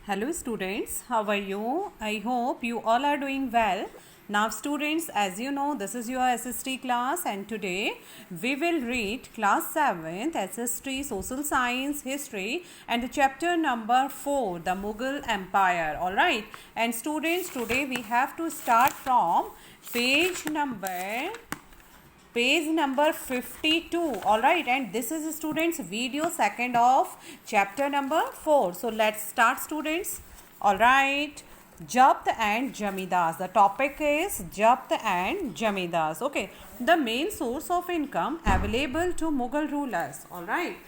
Hello students, how are you? I hope you all are doing well. Now students, as you know, this is your SST class and today we will read class 7th SST Social Science History and the chapter number 4, the Mughal Empire. Alright, and students, today we have to start from page number 52. All right, and this is students video second of chapter number 4. So let's start students. All right, Japt and Jamidas. The topic is Japt and Jamidas. Okay, the main source of income available to Mughal rulers. All right,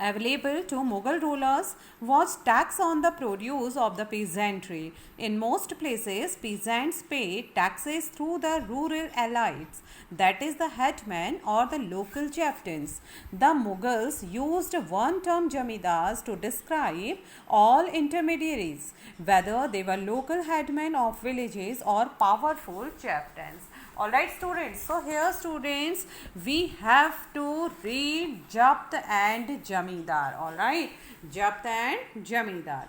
available to Mughal rulers was tax on the produce of the peasantry. In most places, peasants paid taxes through the rural elites, that is the hetman or the local chieftains. The Mughals used one term jamidars to describe all intermediaries, whether they were local headmen of villages or powerful chieftains. Alright students, so here students we have to read Japt and Jamidar. Alright, Japt and Jamidar.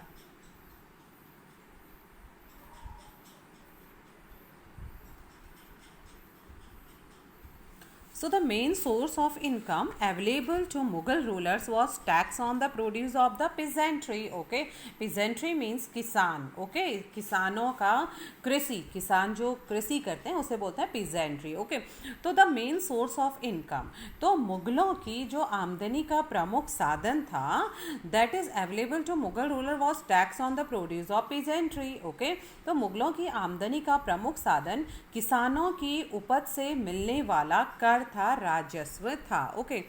So the main source of income available to Mughal rulers was tax on the produce of the peasantry. Okay, peasantry means किसान. Okay, किसानों का कृषि, किसान जो कृषि करते हैं उसे बोलते हैं peasantry. Okay, तो the main source of income, तो मुगलों की जो आमदनी का प्रमुख साधन था, that is available to Mughal ruler was tax on the produce of peasantry. Okay, तो मुगलों की आमदनी का प्रमुख साधन किसानों की उपज से मिलने वाला कर था, राजस्व था. Okay,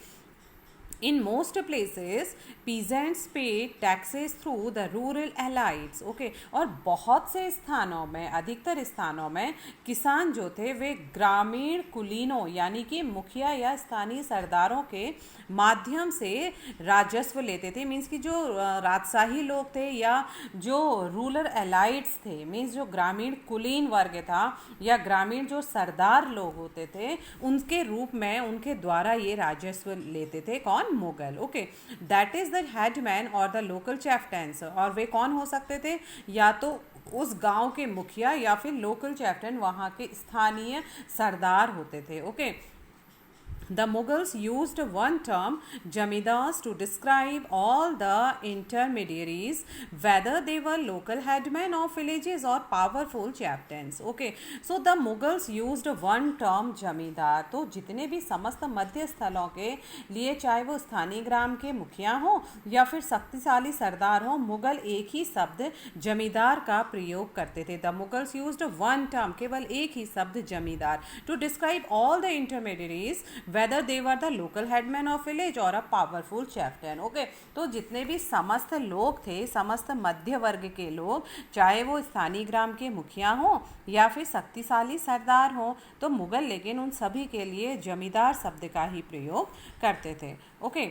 in most places peasants paid taxes through the rural elites. Okay, और बहुत से स्थानों में, अधिकतर स्थानों में किसान जो थे वे ग्रामीण कुलीनों यानी कि मुखिया या स्थानीय सरदारों के माध्यम से राजस्व लेते थे. मीन्स कि जो राजशाही लोग थे या जो रूरल एलाइट्स थे, मीन्स जो ग्रामीण कुलीन वर्ग था या ग्रामीण जो सरदार लोग होते थे, उनके रूप में उनके द्वारा ये राजस्व लेते थे. कौन? Mughal. Okay, that is the headman और द लोकल चैफ्टन्स. और वे कौन हो सकते थे? या तो उस गांव के मुखिया या फिर लोकल चैफ्टन, वहाँ के स्थानीय सरदार होते थे. Okay, The Mughals used one term jamidars to describe all the intermediaries, whether they were local headmen of villages or powerful chieftains. Okay, so the Mughals used one term jamidar. तो जितने भी समस्त मध्य स्थलों के लिए, चाहे वो स्थानीय ग्राम के मुखिया हो या फिर शक्तिशाली सरदार हो, मुगल एक ही शब्द जमींदार का प्रयोग करते थे. The Mughals used one term, केवल एक ही शब्द zamindar, to describe all the intermediaries whether they were the local headman of village or a powerful chieftain. Okay, तो जितने भी समस्त लोग थे, समस्त मध्य वर्ग के लोग, चाहे वो स्थानीय ग्राम के मुखिया हों या फिर शक्तिशाली सरदार हों, तो मुगल लेकिन उन सभी के लिए जमींदार शब्द का ही प्रयोग करते थे. Okay,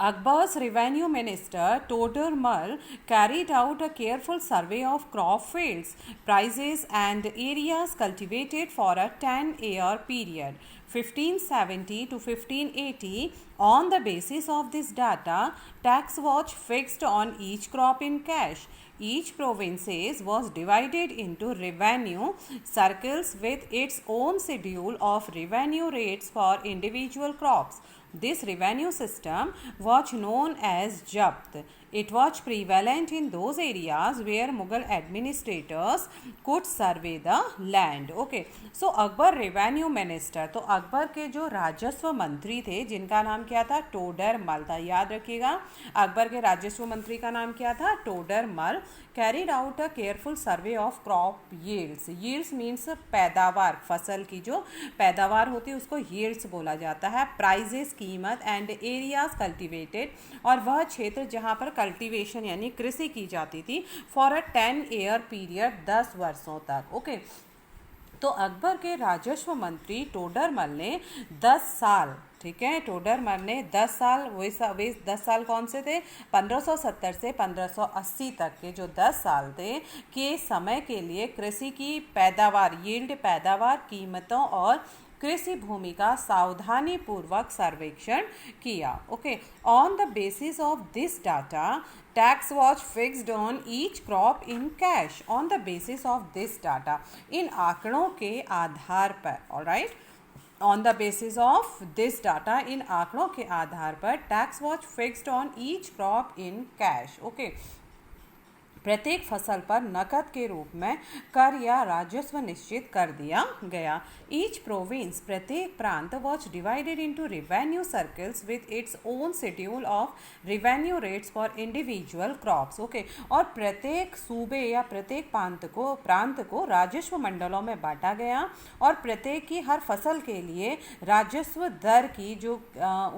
Akbar's revenue minister Todar Mal carried out a careful survey of crop fields, prices and areas cultivated for a 10-year period, 1570 to 1580. On the basis of this data, tax was fixed on each crop in cash. Each province was divided into revenue circles with its own schedule of revenue rates for individual crops. This revenue system was known as Japt. It was prevalent in those areas where Mughal administrators could survey the land. Okay, so Akbar revenue minister, तो अकबर के जो राजस्व मंत्री थे जिनका नाम क्या था? टोडर मल था. याद रखिएगा, अकबर के राजस्व मंत्री का नाम क्या था? टोडर मल. Carried out a careful survey of crop yields. Yields means पैदावार, फसल की जो पैदावार होती है उसको यील्ड्स बोला जाता है. प्राइजेस, कीमत, एंड एरियाज कल्टिवेटेड, और वह क्षेत्र जहाँ पर कल्टीवेशन यानी कृषि की जाती थी, फॉर अ 10-year पीरियड, 10 वर्षों तक. ओके, तो अकबर के राजस्व मंत्री टोडरमल ने 10 साल, ठीक है, टोडरमल ने 10 साल, वे 10 साल कौन से थे? 1570 से 1580 तक के जो 10 साल थे के समय के लिए कृषि की पैदावार, यील्ड पैदावार, कीमतों और कृषि भूमि का सावधानी पूर्वक सर्वेक्षण किया. Okay, on the basis of this data tax was fixed on each crop in cash. On the basis of this data, इन आंकड़ों के आधार पर. Alright, on the basis of this data, इन आंकड़ों के आधार पर tax was fixed on each crop in cash. Okay, प्रत्येक फसल पर नकद के रूप में कर या राजस्व निश्चित कर दिया गया. ईच प्रोविंस, प्रत्येक प्रांत was divided into revenue circles with its own schedule of revenue rates for individual crops. Okay, और प्रत्येक सूबे या प्रत्येक प्रांत को राजस्व मंडलों में बांटा गया और प्रत्येक की हर फसल के लिए राजस्व दर की जो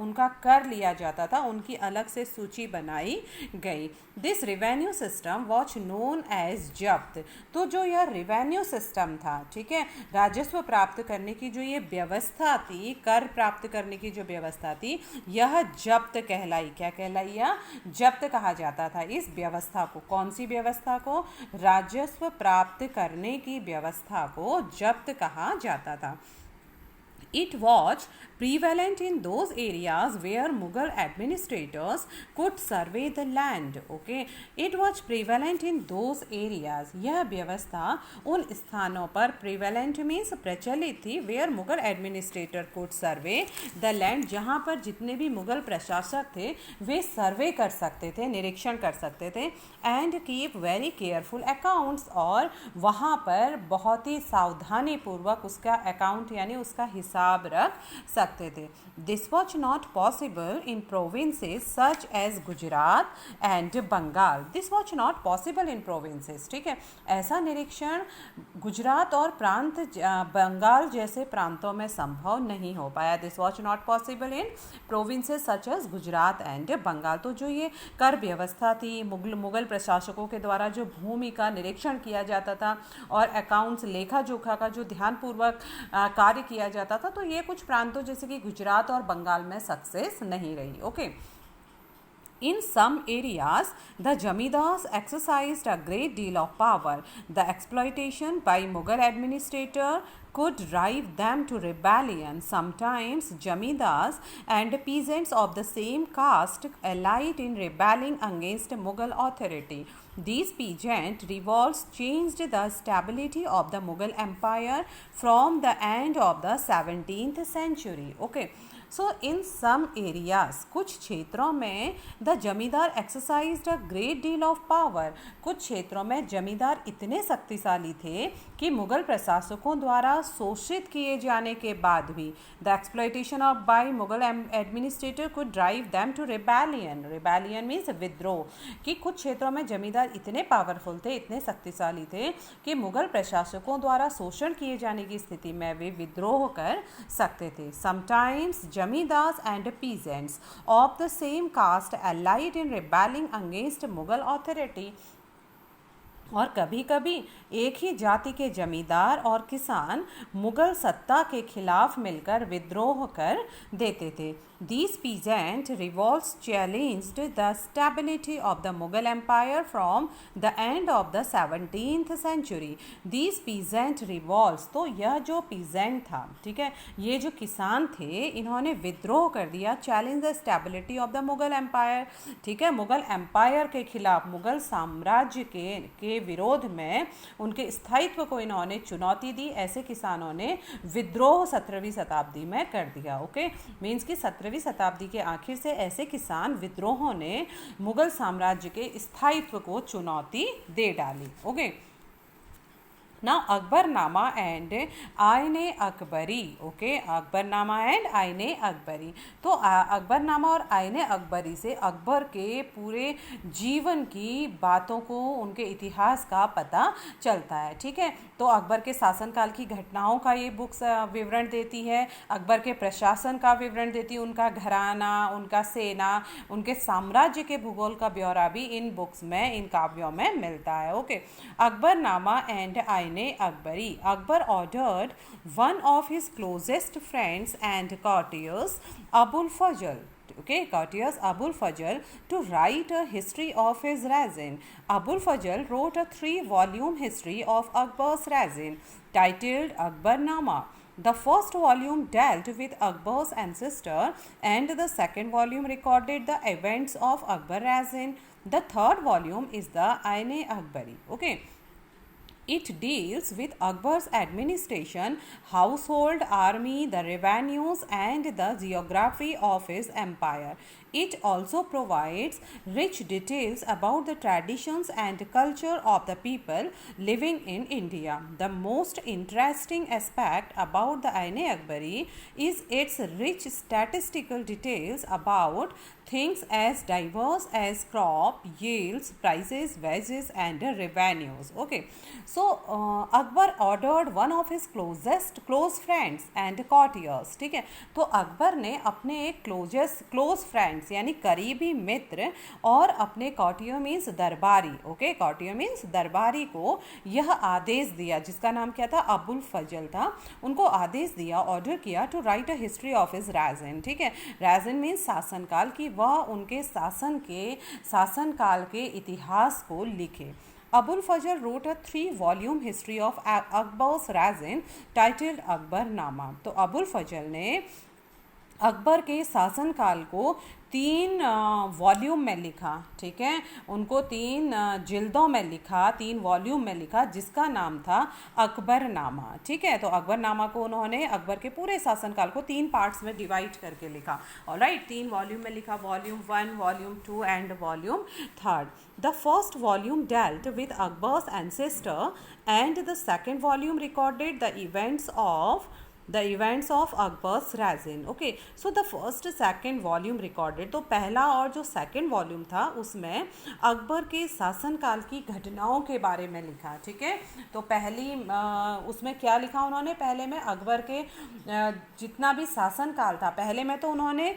उनका कर लिया जाता था उनकी अलग से सूची बनाई गई. This revenue system which known as Zabt. तो जो यह रेवेन्यू सिस्टम था, ठीक है, राजस्व प्राप्त करने की जो ये व्यवस्था थी, कर प्राप्त करने की जो व्यवस्था थी, यह जब्त कहलाई. क्या कहलाई? या जब्त कहा जाता था इस व्यवस्था को. कौन सी व्यवस्था को? राजस्व प्राप्त करने की व्यवस्था को जब्त कहा जाता था. It was prevalent in those areas where Mughal administrators could survey the land. Okay, it was prevalent in those areas. यह व्यवस्था उन स्थानों पर prevalent means प्रचलित थी where Mughal administrator could survey the land, जहाँ पर जितने भी मुगल प्रशासक थे वे सर्वे कर सकते थे, निरीक्षण कर सकते थे, and keep very careful accounts, और वहाँ पर बहुत ही सावधानी पूर्वक उसका अकाउंट यानी उसका हिसाब रख सकते थे. This was not possible in provinces such as Gujarat and Bengal. This was not possible in provinces. ठीक है, ऐसा निरीक्षण गुजरात और प्रांत बंगाल जैसे प्रांतों में संभव नहीं हो पाया. This was not possible in provinces such as Gujarat and Bengal. तो जो ये कर व्यवस्था थी, मुगल प्रशासकों के द्वारा जो भूमि का निरीक्षण किया जाता था और अकाउंट्स लेखा जोखा का जो ध्यानपूर्वक कार्य किया जाता था, तो ये कुछ प्रांतों जैसे कि गुजरात और बंगाल में सक्सेस नहीं रही. Okay, In some areas, the Jamidars exercised a great deal of power. The exploitation by Mughal administrator could drive them to rebellion. Sometimes Jamidars and peasants of the same caste allied in rebelling against Mughal authority. These peasant revolts changed the stability of the Mughal empire from the end of the 17th century. Okay. So in some areas, कुछ क्षेत्रों में the zamindar exercised a great deal of power. कुछ क्षेत्रों में जमींदार इतने शक्तिशाली थे कि मुगल प्रशासकों द्वारा शोषित किए जाने के बाद भी the exploitation of by Mughal administrator could drive them to rebellion. Rebellion means विद्रोह. कि कुछ क्षेत्रों में जमींदार इतने पावरफुल थे, इतने शक्तिशाली थे कि मुगल प्रशासकों द्वारा शोषण किए जाने की स्थिति में वे विद्रोह कर सकते थे. Sometimes Jamidars and peasants of the same caste allied in rebelling against Mughal authority. और कभी कभी एक ही जाति के जमींदार और किसान मुगल सत्ता के खिलाफ मिलकर विद्रोह कर देते थे. These peasant revolts challenged the stability of the Mughal empire from the end of the 17th century. These peasant revolts, तो यह जो peasant था, ठीक है, ये जो किसान थे, इन्होंने विद्रोह कर दिया. challenge the stability of the Mughal empire. ठीक है, मुगल एम्पायर के खिलाफ, मुगल साम्राज्य के विरोध में उनके स्थायित्व को इन्होंने चुनौती दी. ऐसे किसानों ने विद्रोह 17वीं शताब्दी में कर दिया. ओके, मीन्स कि 17वीं शताब्दी के आखिर से ऐसे किसान विद्रोहों ने मुगल साम्राज्य के स्थायित्व को चुनौती दे डाली. Okay, Now Akbarnama and Ain Akbari. Okay, Akbarnama and Ain Akbari. तो अकबरनामा और आयने अकबरी से अकबर के पूरे जीवन की बातों को, उनके इतिहास का पता चलता है. ठीक है, तो अकबर के शासनकाल की घटनाओं का ये बुक्स विवरण देती है, अकबर के प्रशासन का विवरण देती है, उनका घराना, उनका सेना, उनके साम्राज्य के भूगोल का ब्यौरा भी इन बुक्स में, इन काव्यों में मिलता है. Okay, Akbarnama and Ain Akbari. Akbar ordered one of his closest friends and courtiers, Abul Fazl, courtiers Abul Fazl, to write a history of his reign. Abul Fazl wrote a 3-volume history of Akbar's reign titled Akbarnama. The first volume dealt with Akbar's ancestor, and the second volume recorded the events of Akbar Razin. The third volume is the Aine Akbari. Okay. It deals with Akbar's administration, household, army, the revenues, and the geography of his empire. It also provides rich details about the traditions and culture of the people living in India. The most interesting aspect about the Aine Akbari is its rich statistical details about things as diverse as crop, yields, prices, wages, and revenues. Okay, so Akbar ordered one of his close friends and courtiers. ठीक है, तो अकबर ने अपने एक close friends यानी करीबी मित्र और अपने कॉटियर मीन्स दरबारी, ओके, कॉटियर मीन्स दरबारी को यह आदेश दिया, जिसका नाम क्या था, अबुल फजल था, उनको आदेश दिया, ऑर्डर किया to write a history of his reign. ठीक है, राजन मीन्स शासनकाल, की वह उनके शासनकाल के इतिहास को लिखे. Abul Fazl wrote a 3-volume history of Akbar's Razin titled Akbar Nama. तो अबुल फजल ने अकबर के शासनकाल को 3 वॉल्यूम में लिखा. ठीक है, उनको 3 जिल्दों में लिखा, 3 वॉल्यूम में लिखा, जिसका नाम था अकबर नामा. ठीक है, तो अकबर नामा को उन्होंने अकबर के पूरे शासनकाल को 3 पार्ट्स में डिवाइड करके लिखा. ऑलराइट, 3 वॉल्यूम में लिखा, volume 1, volume 2 and volume 3. The first volume dealt with Akbar's ancestor, and the second volume recorded the events of Akbar's Razin. Okay, so the first second volume recorded, तो पहला और जो second volume था उसमें अकबर के शासनकाल की घटनाओं के बारे में लिखा. ठीक है, तो पहली उसमें क्या लिखा उन्होंने, पहले में अकबर के जितना भी शासनकाल था, पहले में तो उन्होंने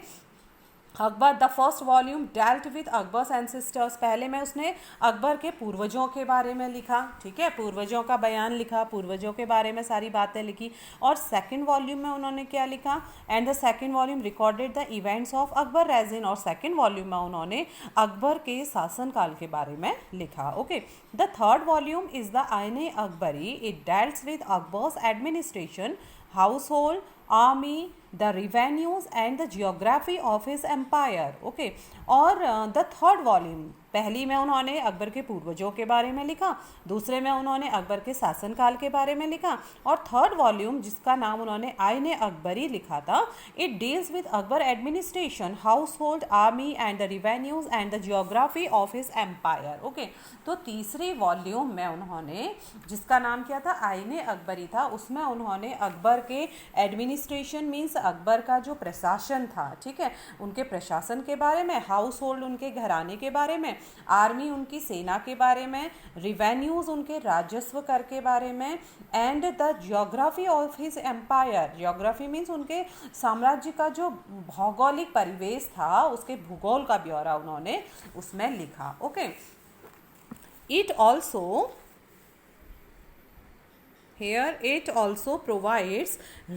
Akbar, the first volume dealt with Akbar's ancestors, पहले में उसने अकबर के पूर्वजों के बारे में लिखा. ठीक है, पूर्वजों का बयान लिखा, पूर्वजों के बारे में सारी बातें लिखी. और सेकंड वॉल्यूम में उन्होंने क्या लिखा, and the second volume recorded the events of Akbar reign, और सेकंड वॉल्यूम में उन्होंने अकबर के शासनकाल के बारे में लिखा. Okay, the third volume is the Ain Akbari. It deals with Akbar's administration, household, army, the revenues and the geography of his empire. Okay, और the third volume, पहली में उन्होंने अकबर के पूर्वजों के बारे में लिखा, दूसरे में उन्होंने अकबर के शासनकाल के बारे में लिखा, और थर्ड वॉल्यूम जिसका नाम उन्होंने आइने अकबरी लिखा था, it deals with Akbar administration, household, army and the revenues and the geography of his empire. Okay, तो तीसरी वॉल्यूम में उन्होंने, जिसका नाम क्या था, आइने अकबरी था, उसमें उन्होंने अकबर के एडमिनिस्ट्रेशन मीन्स अकबर का जो प्रशासन था, ठीक है, उनके प्रशासन के बारे में, हाउस होल्ड उनके घराने के बारे में, आर्मी उनकी सेना के बारे में, रिवेन्यूज उनके राजस्व कर के बारे में, and the geography of his empire. Geography means उनके साम्राज्य का जो भौगोलिक परिवेश था, उसके भूगोल का ब्यौरा उन्होंने उसमें लिखा. Okay, it also Here it also provides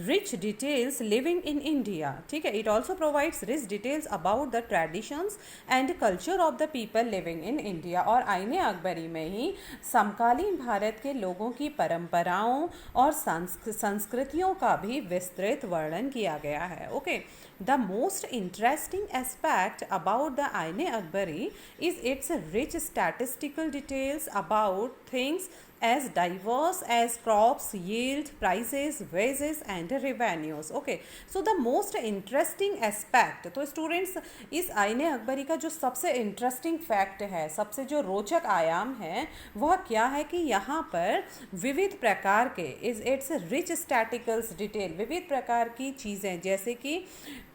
rich details living in India. ठीक है, it also provides rich details about the traditions and culture of the people living in India. और आइने अकबरी में ही समकालीन भारत के लोगों की परंपराओं और संस्कृतियों का भी विस्तृत वर्णन किया गया है. Okay, The most interesting aspect about the Aine Akbari is its rich statistical details about things as diverse as crops, yield, prices, wages and revenues. Okay, so the most interesting aspect, तो students इस आइने अकबरी का जो सबसे interesting fact है, सबसे जो रोचक आयाम है, वह क्या है कि यहाँ पर विविध प्रकार के इट्स रिच स्टैटिकल्स डिटेल, विविध प्रकार की चीज़ें जैसे कि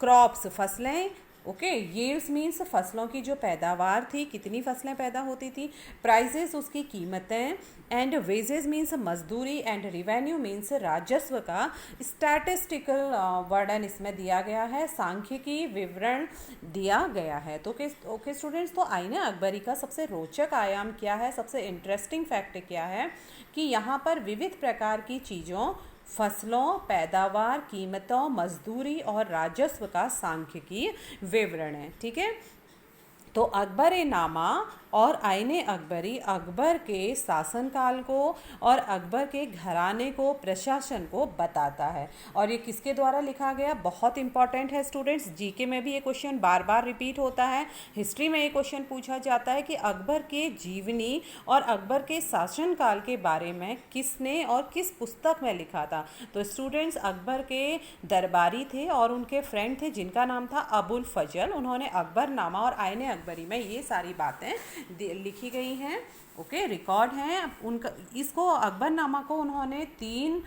क्रॉप्स, फसलें, ओके, यील्ड्स मीन्स फसलों की जो पैदावार थी, कितनी फसलें पैदा होती थी, प्राइजेस उसकी कीमतें, एंड वेजेस मीन्स मजदूरी, एंड रिवेन्यू मीन्स राजस्व का स्टैटिस्टिकल वर्णन इसमें दिया गया है, सांख्यिकी विवरण दिया गया है. तो ओके स्टूडेंट्स, तो आइने अकबरी का सबसे रोचक आयाम क्या है, सबसे इंटरेस्टिंग फैक्ट क्या है कि यहाँ पर विविध प्रकार की चीज़ों, फसलों, पैदावार, कीमतों, मजदूरी और राजस्व का सांख्यिकी विवरण है. ठीक है, तो अकबर नामा और आईने अकबरी अकबर के शासनकाल को और अकबर के घराने को, प्रशासन को बताता है। और ये किसके द्वारा लिखा गया, बहुत इंपॉर्टेंट है स्टूडेंट्स, जीके में भी ये क्वेश्चन बार बार रिपीट होता है, हिस्ट्री में ये क्वेश्चन पूछा जाता है कि अकबर के जीवनी और अकबर के शासनकाल के बारे में किसने और किस पुस्तक में लिखा था। तो स्टूडेंट्स, अकबर के दरबारी थे और उनके फ्रेंड थे जिनका नाम था अबुल फजल। उन्होंने अकबरनामा और आईने अकबरी में ये सारी बातें लिखी गई हैं। ओके, रिकॉर्ड हैं उनका। इसको अकबरनामा को उन्होंने 3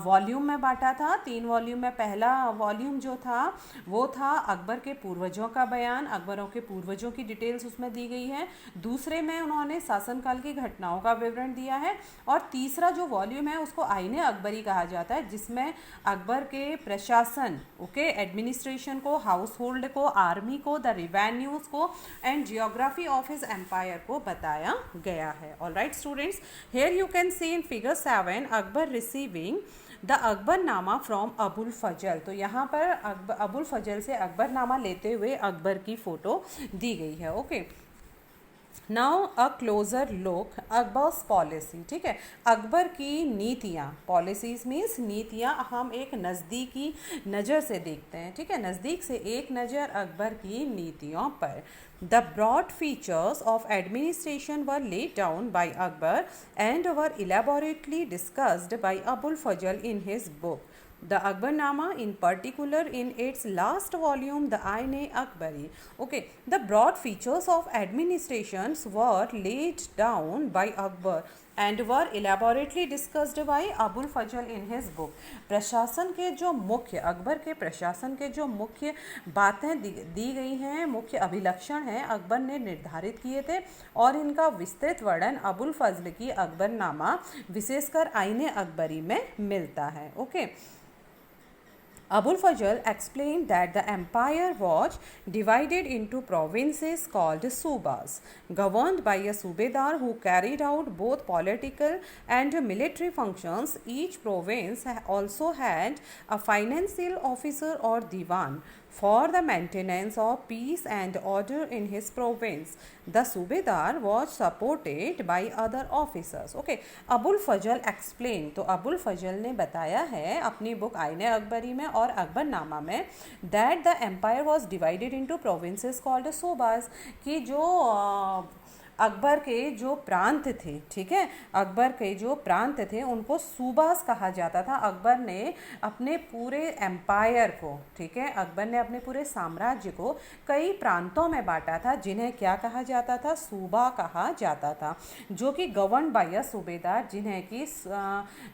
वॉल्यूम में बांटा था। 3 वॉल्यूम में पहला वॉल्यूम जो था वो था अकबर के पूर्वजों का बयान, अकबरों के पूर्वजों की डिटेल्स उसमें दी गई है। दूसरे में उन्होंने शासनकाल की घटनाओं का विवरण दिया है। और तीसरा जो वॉल्यूम है उसको आईने अकबरी कहा जाता है, जिसमें अकबर के प्रशासन, ओके, एडमिनिस्ट्रेशन को, हाउस होल्ड को, आर्मी को, द रिवेन्यूज को and geography of his empire को बताया गया है। All right students, here you can see in figure 7 Akbar receiving the Akbarnama from Abul Fazl. तो यहाँ पर अबुल फजल से अकबरनामा लेते हुए अकबर की फ़ोटो दी गई है। ओके, नाउ अ क्लोजर लुक अकबर्स पॉलिसी। ठीक है, अकबर की नीतियाँ, पॉलिसीज मीन्स नीतियाँ, हम एक नज़दीकी नज़र से देखते हैं। ठीक है, नज़दीक से एक नज़र अकबर की नीतियों पर। The broad features of administration were laid down by Akbar and were elaborately discussed by Abul Fazl in his book, The Akbarnama, in particular in its last volume, The Ain-e-Akbari. Okay, the broad features of administrations were laid down by Akbar and were elaborately discussed by Abul Fazal in his book. प्रशासन के जो मुख्य, अकबर के प्रशासन के जो मुख्य बातें दी गई हैं, मुख्य अभिलक्षण हैं, अकबर ने निर्धारित किए थे और इनका विस्तृत वर्णन अबुल फजल की अकबरनामा विशेषकर आईने अकबरी में मिलता है। Okay, Abul Fazl explained that the empire was divided into provinces called subas, governed by a subedar who carried out both political and military functions. Each province also had a financial officer or diwan for the maintenance of peace and order in his province. The subedar was supported by other officers. Okay, Abul Fazl explain, तो अबुल फजल ने बताया है अपनी book आईने अकबरी में और अकबरनामा में that the empire was divided into provinces called subas, कि जो अकबर के जो प्रांत थे, ठीक है, अकबर के जो प्रांत थे उनको सूबास कहा जाता था। अकबर ने अपने पूरे एम्पायर को, ठीक है, अकबर ने अपने पूरे साम्राज्य को कई प्रांतों में बांटा था, जिन्हें क्या कहा जाता था, सूबा कहा जाता था, जो कि गवर्न बाय अ सूबेदार,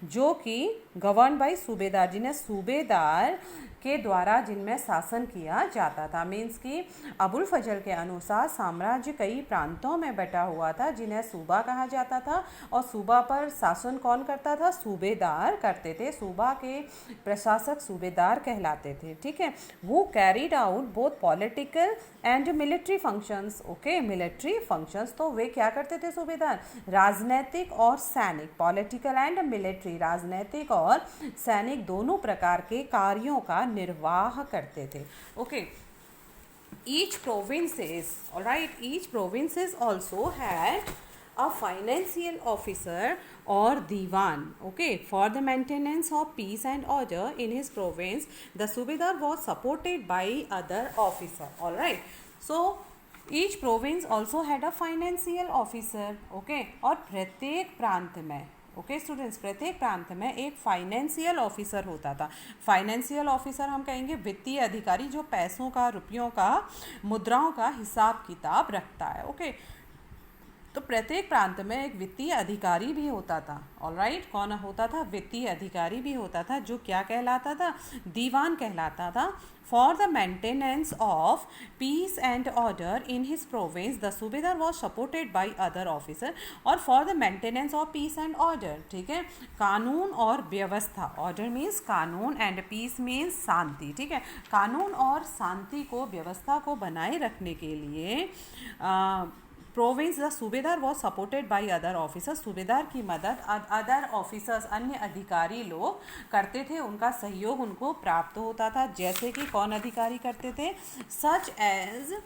जो कि गवर्न बाय सूबेदार, जिन्हें सूबेदार के द्वारा जिनमें शासन किया जाता था। मीन्स कि अबुल फजल के अनुसार साम्राज्य कई प्रांतों में बटा हुआ था जिन्हें सूबा कहा जाता था, और सूबा पर शासन कौन करता था, सूबेदार करते थे। सूबा के प्रशासक सूबेदार कहलाते थे। ठीक है, वो carried out both political and military functions. Okay, military functions, तो वे क्या करते थे सूबेदार, राजनैतिक और सैनिक, पॉलिटिकल एंड मिलिट्री, राजनैतिक और सैनिक दोनों प्रकार के कार्यों का निर्वाह करते थे। Okay, each provinces, all right, each provinces also had a financial officer or diwan, okay, for the maintenance of peace and order in his province. The subedar was supported by other officer. All right, so each province also had a financial officer. Okay, और प्रत्येक प्रांत में, okay students, प्रत्येक प्रांत में एक financial officer होता था। फाइनेंशियल ऑफिसर हम कहेंगे वित्तीय अधिकारी, जो पैसों का, रुपयों का, मुद्राओं का हिसाब किताब रखता है। ओके, तो प्रत्येक प्रांत में एक वित्तीय अधिकारी भी होता था। ऑलराइट, कौन होता था, वित्तीय अधिकारी भी होता था, जो क्या कहलाता था, दीवान कहलाता था। For the maintenance of peace and order in his province the subedar was supported by other officer. और for the maintenance of peace and order, ठीक है, कानून और व्यवस्था, ऑर्डर मीन्स कानून एंड पीस मीन्स शांति। ठीक है, कानून और शांति को, व्यवस्था को बनाए रखने के लिए province the subedar was supported by other officers. सूबेदार की मदद अदर ऑफिसर्स, अन्य अधिकारी लोग करते थे, उनका सहयोग उनको प्राप्त होता था। जैसे कि कौन अधिकारी करते थे, such as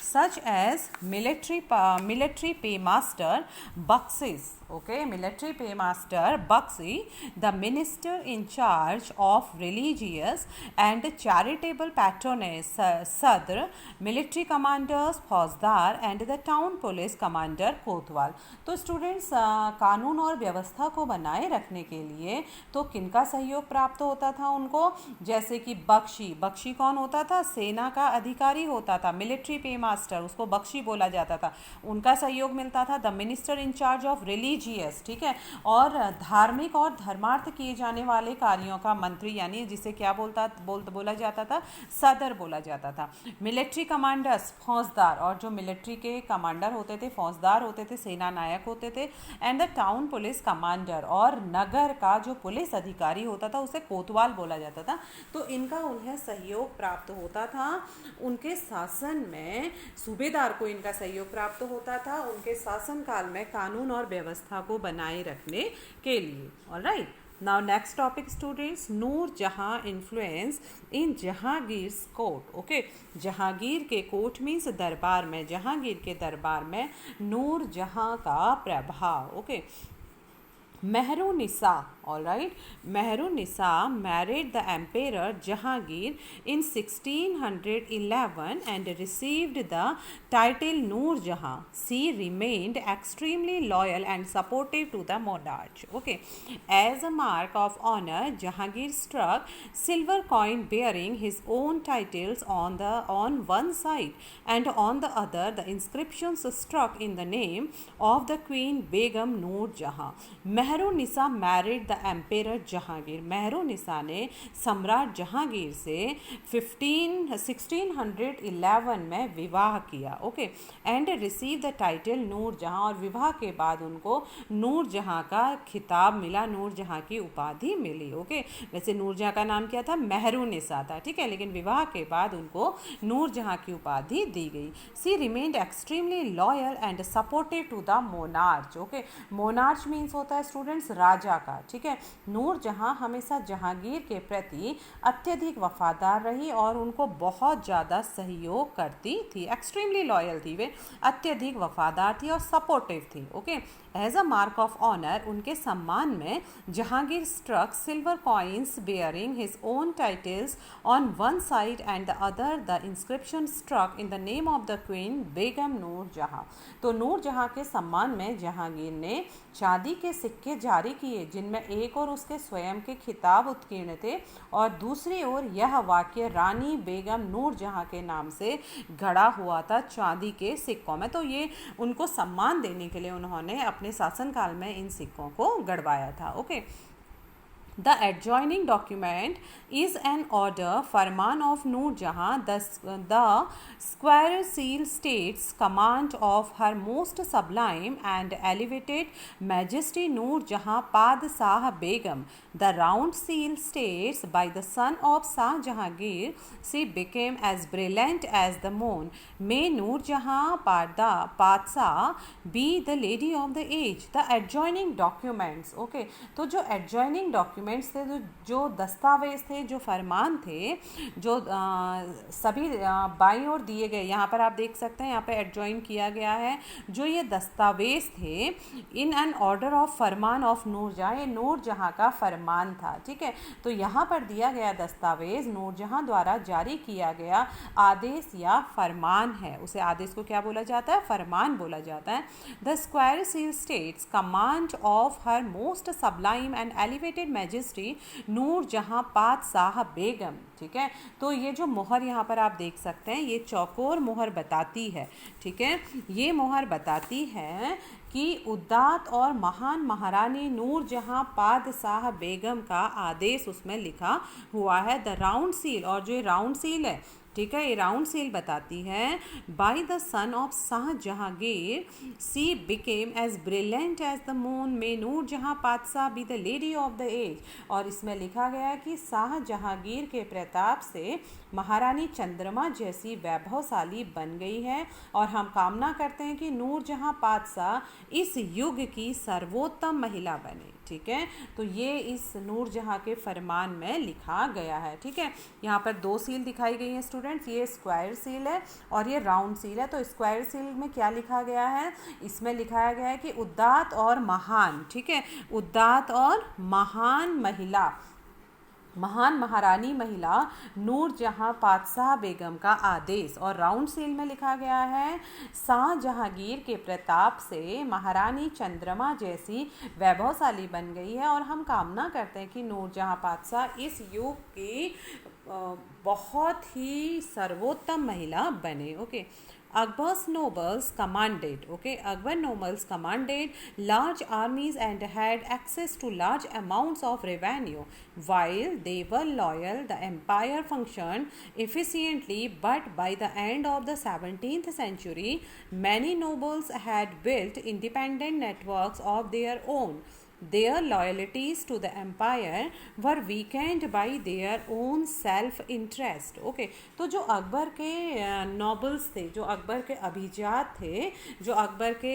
such as military paymaster Baksis. Okay, military paymaster Bakshi, the minister in charge of religious and charitable patronage Sadr, military commanders फौजदार and the town police commander कोतवाल. तो स्टूडेंट्स कानून और व्यवस्था को बनाए रखने के लिए तो किनका सहयोग प्राप्त होता था उनको, जैसे कि बख्शी कौन होता था, सेना का अधिकारी होता था, मिलिट्री पे मास्टर उसको बख्शी बोला जाता था, उनका सहयोग मिलता था. The minister in charge of religious, ठीक है, और धार्मिक और धर्मार्थ किए जाने वाले कार्यों का मंत्री, यानी जिसे क्या बोला जाता था, सदर बोला जाता था. मिलिट्री कमांडर्स फौजदार, और जो मिलिट्री के कमांडर होते थे फौजदार होते थे, सेना नायक होते थे. And the town police commander, और नगर का जो पुलिस अधिकारी होता था उसे कोतवाल बोला जाता था. तो इनका उन्हें सहयोग प्राप्त होता था. उनके शासन में सूबेदार को इनका सहयोग प्राप्त होता था उनके शासन काल में कानून और व्यवस्था को बनाए रखने के लिए. Alright, now next topic students, Noor Jahan influence in Jahangir's court. Okay, Jahangir के कोर्ट मीन्स दरबार में, जहांगीर के दरबार में नूर जहां का प्रभाव. Okay, Mehrunisa, all right, Mehrunisa married the emperor Jahangir in 1611 and received the title Noor Jahan. She remained extremely loyal and supportive to the monarch. Okay, as a mark of honor, Jahangir struck silver coin bearing his own titles on one side, and on the other the inscriptions struck in the name of the Queen Begum Noor Jahan. Mehrunnisa married the emperor Jahangir. Mehrunnisa ने सम्राट जहांगीर से 1611 में विवाह किया. Okay, and receive the title Noor Jahan, और विवाह के बाद उनको नूर जहां का खिताब मिला, नूर जहां की उपाधि मिली. ओके, वैसे नूर जहां का नाम क्या था, मेहरुनिसा था, ठीक है, लेकिन विवाह के बाद उनको नूर जहां की उपाधि दी गई. She remained extremely loyal and supportive to the monarch. Okay, monarch means होता है स्टूडेंट्स राजा का, ठीक है. नूर जहां हमेशा जहांगीर के प्रति अत्यधिक वफादार रही और उनको बहुत ज़्यादा सहयोग करती थी. एक्सट्रीमली लॉयल थी वे, अत्यधिक वफादार थी और सपोर्टिव थी. Okay, as a mark of honour उनके सम्मान में Jahangir struck silver coins bearing his own titles on one side and the other the inscription struck in the name of the queen Begum Noor Jahan. तो नूर जहां के सम्मान में जहांगीर ने चांदी के सिक्के जारी किए जिनमें एक और उसके स्वयं के खिताब उत्कीर्ण थे और दूसरी ओर यह वाक्य रानी बेगम नूर जहां के नाम से गढ़ा हुआ था चांदी के सिक्कों में. तो ये उनको सम्मान देने के लिए उन्होंने अपने शासनकाल में इन सिक्कों को गढ़वाया था. Okay, The adjoining document is an order Farman of Noor Jahan. The square seal states command of her most sublime and elevated Majesty Noor Jahan Padshah Begum. The round seal states by the son of Shah Jahangir she became as brilliant as the moon. May Noor Jahan Padshah be the lady of the age. The adjoining documents. Okay, तो जो adjoining documents थे, जो दस्तावेज थे, जो फरमान थे, जो सभी बाईं ओर दिए गए, यहाँ पर आप देख सकते हैं, यहाँ पे एडजॉइन किया गया है. जो ये दस्तावेज थे in an order of farman of Noor Jahan, ये नूर जहां का फरमान था, ठीक है. तो यहाँ पर दिया गया दस्तावेज नूर जहां द्वारा जारी किया गया आदेश या फरमान है. उसे आदेश को क्या बोला जाता है, फरमान बोला जाता है. The square seal states command of her most sublime and elevated majesty Noor Jahan Padshah बेगम, ठीक है. तो ये जो मोहर यहाँ पर आप देख सकते हैं, ये चौकोर मोहर बताती है, ठीक है. ये मोहर बताती है कि उदात और महान महारानी नूर जहां पातशाह बेगम का आदेश उसमें लिखा हुआ है. द राउंड सील, और जो ये राउंड सील है, ठीक है, ये राउंड सील बताती है by the sun of Shah Jahangir she became as brilliant as the moon, may Noor Jahan Padshah be the lady of the age. और इसमें लिखा गया है कि शाह जहांगीर के प्रताप से महारानी चंद्रमा जैसी वैभवशाली बन गई है और हम कामना करते हैं कि नूर जहां पातशाह इस युग की सर्वोत्तम महिला बने, ठीक है. तो ये इस नूर जहां के फरमान में लिखा गया है, ठीक है. यहाँ पर दो सील दिखाई गई हैं स्टूडेंट. स्टूडेंट्स ये स्क्वायर सील है और ये राउंड सील है। तो स्क्वायर सील में क्या लिखा गया है, इसमें लिखाया गया है कि उदात्त और महान, ठीक है, उदात्त और महान महिला, महान महारानी महिला नूरजहां पातशाह बेगम का आदेश। और राउंड सील में लिखा गया है शाह जहांगीर के प्रताप से महारानी चंद्रमा जैसी वैभवशाली बन गई है। और हम कामना करते हैं कि नूरजहां पातशाह इस युग की बहुत ही सर्वोत्तम महिला बने। Okay, Akbar's nobles commanded, okay, Akbar nobles commanded large armies and had access to large amounts of revenue. While they were loyal, the empire functioned efficiently, but by the end of the 17th century, many nobles had built independent networks of their own. Their loyalties to the empire were weakened by their own self interest. Okay, तो जो अकबर के nobles थे, जो अकबर के अभिजात थे, जो अकबर के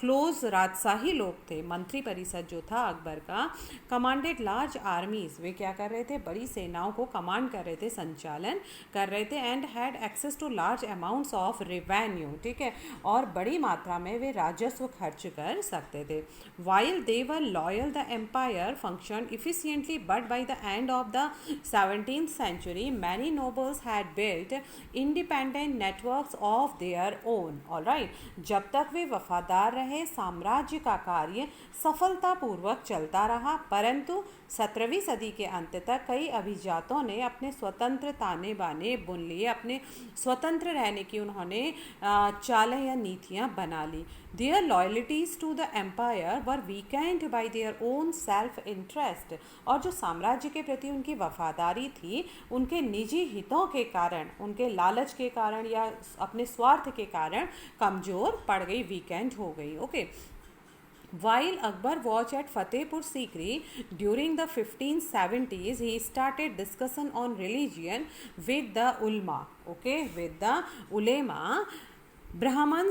क्लोज राजशाही लोग थे, मंत्री परिषद जो था अकबर का, कमांडेड लार्ज आर्मीज, वे क्या कर रहे थे, बड़ी सेनाओं को कमांड कर रहे थे, संचालन कर रहे थे, and had access to large amounts of revenue, ठीक है, और बड़ी मात्रा में वे राजस्व खर्च कर सकते थे। While they were loyal, the empire functioned efficiently, but by the end of the 17th century, many nobles had built independent networks of their own. All right, जब तक वे वफादार रहे, साम्राज्य का कार्य सफलतापूर्वक चलता रहा, परंतु 17वीं सदी के अंत तक कई अभिजातों ने अपने स्वतंत्र ताने बाने बुन लिए, अपने स्वतंत्र रहने की उन्होंने चालें या नीतियां बना ली। Their loyalties to the empire were weakened by their own self interest, और जो साम्राज्य के प्रति उनकी वफादारी थी, उनके निजी हितों के कारण, उनके लालच के कारण या अपने स्वार्थ के कारण कमज़ोर पड़ गई, वीकेंड हो गई। Okay, While Akbar was at Fatehpur Sikri during the 1570s, he started discussion on religion with the ulama. Okay, with the ulema, Brahman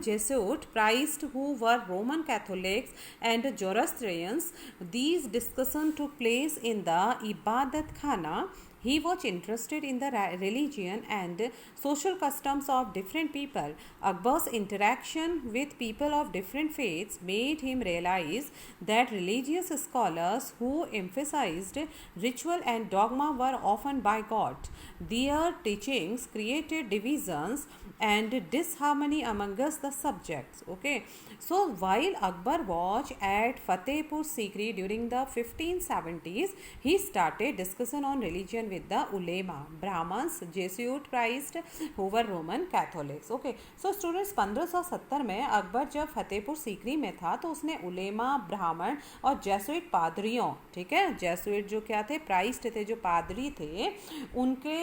Jesuit priests who were Roman Catholics and Zoroastrians. These discussions took place in the Ibadat Khana. He was interested in the religion and social customs of different people. Akbar's interaction with people of different faiths made him realize that religious scholars who emphasized ritual and dogma were often bigoted. Their teachings created divisions and disharmony amongst the subjects. Okay, so while Akbar was at Fatehpur Sikri during the 1570s, he started discussion on religion with the ulema, Brahmins, Jesuit priests who were Roman Catholics. Okay, so students 1570 में अकबर जब फतेहपुर सीकरी में था तो उसने उलेमा, ब्राह्मण और Jesuit पादरियों, ठीक है, जेसुइट जो क्या थे, प्राइस्ट थे, जो पादरी थे, उनके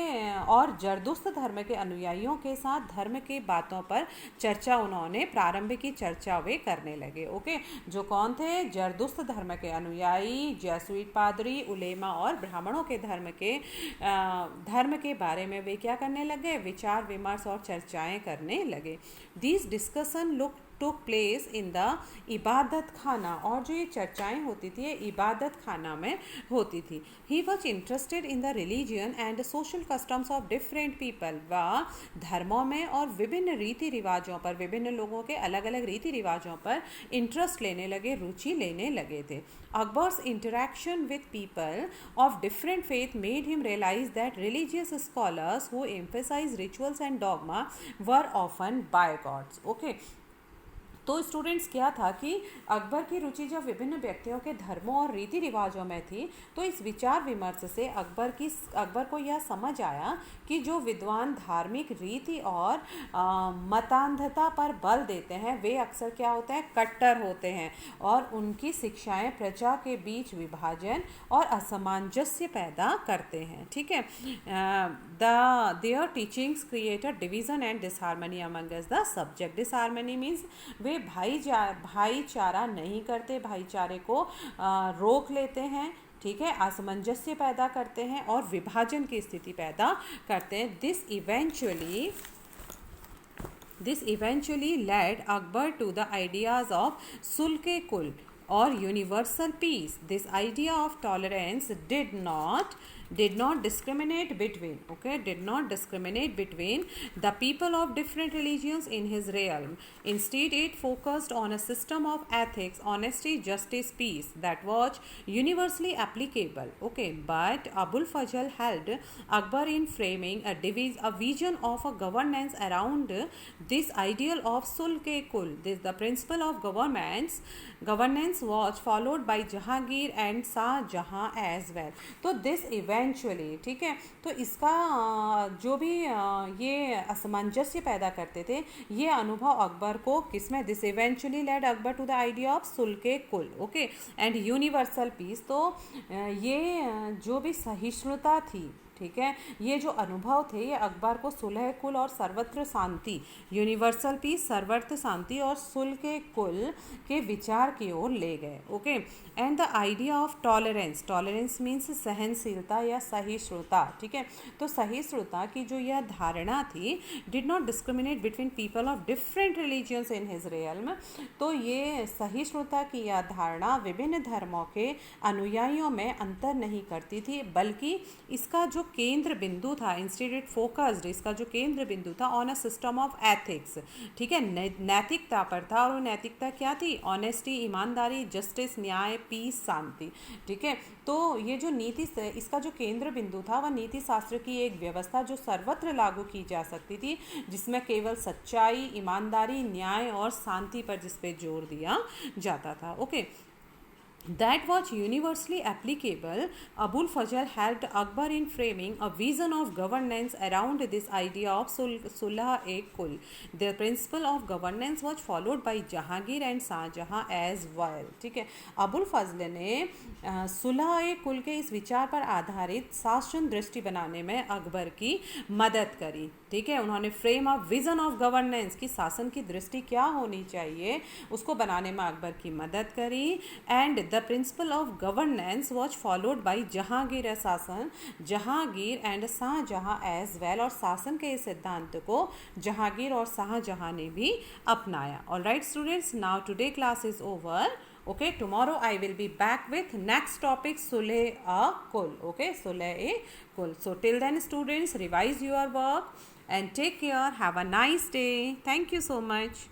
और जरदुस्त धर्म के अनुयायियों के साथ धर्म की बातों पर चर्चा उन्होंने प्रारंभ की चर्चा वे करने लगे। ओके, जो कौन थे, जरदुस्त धर्म के अनुयायी, जेसुइट पादरी, उलेमा और ब्राह्मणों के धर्म के बारे में वे क्या करने लगे, विचार विमर्श और चर्चाएं करने लगे। This discussion took place in the इबादत खाना, और जो ये चर्चाएं होती थी ये इबादत खाना में होती थी। He was interested in the religion and social customs of different people, वह धर्मों में और विभिन्न रीति रिवाजों पर, विभिन्न लोगों के अलग अलग रीति रिवाजों पर इंटरेस्ट लेने लगे, रुचि लेने लगे थे। Akbar's interaction with people of different faith made him realize that religious scholars who emphasize rituals and dogma were often bigots. Okay, तो स्टूडेंट्स क्या था कि अकबर की रुचि जब विभिन्न व्यक्तियों के धर्मों और रीति रिवाजों में थी, तो इस विचार विमर्श से अकबर को यह समझ आया कि जो विद्वान धार्मिक रीति और मतांधता पर बल देते हैं वे अक्सर क्या होते हैं, कट्टर होते हैं, और उनकी शिक्षाएं प्रजा के बीच विभाजन और असमंजस्य पैदा करते हैं। ठीक है, their teachings created division and disharmony among the subject. Disharmony means वे भाईचारा नहीं करते, भाईचारे को रोक लेते हैं, ठीक है, असमंजस्य पैदा करते हैं और विभाजन की स्थिति पैदा करते हैं। This eventually led Akbar to the ideas of Sulh-e Kul और universal peace. This idea of tolerance did not discriminate between, okay, did not discriminate between the people of different religions in his realm. Instead, it focused on a system of ethics, honesty, justice, peace that was universally applicable, okay. But Abul Fazl helped Akbar in framing a vision of a governance around this ideal of sulh-e-kul. This the principle of governance was followed by Jahangir and Shah Jahan as well. तो this eventually, ठीक है, तो इसका जो भी ये असमंजस्य पैदा करते थे, ये अनुभव अकबर को किसमें, this eventually led Akbar to the idea of Sulh-e-Kul, okay, and universal peace. तो ये जो भी सहिष्णुता थी, ठीक है, ये जो अनुभव थे, ये अकबर को सुलह कुल और सर्वत्र शांति, यूनिवर्सल पीस, सर्वत्र शांति और सुलह के कुल के विचार की ओर ले गए, okay. And the idea of tolerance, tolerance means सहनशीलता या सहिष्णुता, ठीक है. तो सहिष्णुता की जो यह धारणा थी, did not discriminate between people of different religions in his realm. तो ये सहिष्णुता की यह धारणा विभिन्न धर्मों के अनुयायियों में अंतर नहीं करती थी, बल्कि इसका जो केंद्र बिंदु था, इंस्टेड इट फोकस्ड, इसका जो केंद्र बिंदु था on a system of ethics, ठीक है, नैतिकता पर था. और वो नैतिकता क्या थी, ऑनेस्टी, ईमानदारी, जस्टिस, न्याय, पीस, शांति, ठीक है. तो ये जो नीति, इसका जो केंद्र बिंदु था, वह नीति शास्त्र की एक व्यवस्था जो सर्वत्र लागू की जा सकती थी, जिसमें केवल सच्चाई, ईमानदारी, न्याय और शांति पर जिस पे जोर दिया जाता था, okay. That was universally applicable. Abul Fazl helped Akbar in framing a vision of governance around this idea of Sulh-e-Kul. The principle of governance was followed by Jahangir and Shah Jahan as well. ठीक है, अबुल फजल ने सुलह-ए-कुल के इस विचार पर आधारित शासन दृष्टि बनाने में अकबर की मदद करी, ठीक है. उन्होंने frame of vision of governance की शासन की दृष्टि क्या होनी चाहिए, उसको बनाने में अकबर की मदद करी. And the principle of governance was followed by Jahangir शासन, Jahangir and Shahjahan as well. और शासन के इस सिद्धांत को जहांगीर और शाहजहां ने भी अपनाया. All right students, now today class is over. Okay, tomorrow I will be back with next topic, Sulh-e-Kul. Okay, Sulh-e-Kul. So till then students, revise your work and take care. Have a nice day. Thank you so much.